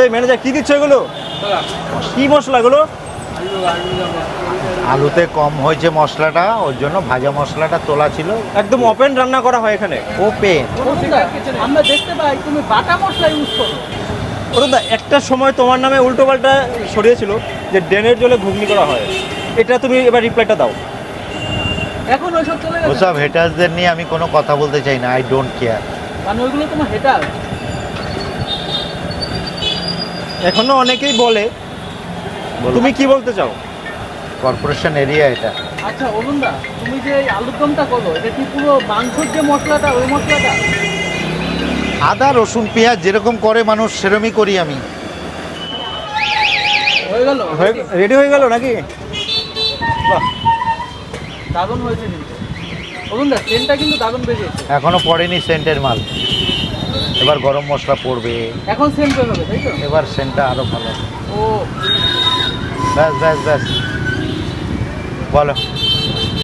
এই ম্যানেজার কি দিচ্ছ এগুলো? কি মশলা এগুলো? আলুতে কম হয়েছে মশলাটা, ওর জন্য ভাজা মশলাটা তোলা ছিল। একদম ওপেন রান্না করা হয় এখানে। ওপেন। আমরা দেখতে পাই তুমি বাটা মশলা ইউজ করো। ওটা একটা সময় তোমার নামে উল্টো পাল্টা ছড়িয়েছিল যে ড্রেনের জলে ঘুগনি করা হয়। এটা তুমি এবার রিপ্লাইটা দাও। এখন ওইসব চলে গেছে, ওসব হেটার্সদের নিয়ে আমি কোনো কথা বলতে চাই না, আই ডোন্ট কেয়ার। মানে ওইগুলো তোমার হেটার। এখনো অনেকেই বলে, তুমি কি বলতে চাও? কর্পোরেশন এরিয়া এটা। আচ্ছা অরুণদা, তুমি যে এই আলুর দমটা করো, এটা কি পুরো মাংসের যে মশলাটা ওই মশলাটা? আদা রসুন পেঁয়াজ যেরকম করে মানুষ সেরকমই করি আমি। হয়ে গেল? রেডি হয়ে গেল নাকি? বাহ, দারুণ হয়েছে কিন্তু অরুণদা, ট্রেনটা কিন্তু দারুণ বেরিয়েছে। এখনো পড়েনি সেন্টের মাল, এবার গরম মশলা পড়বে, এখন সেন্ট হয়ে হবে, তাই তো? এবার সেন্টটা আরো ভালো। ও ব্যাস ব্যাস ব্যাস, বলো।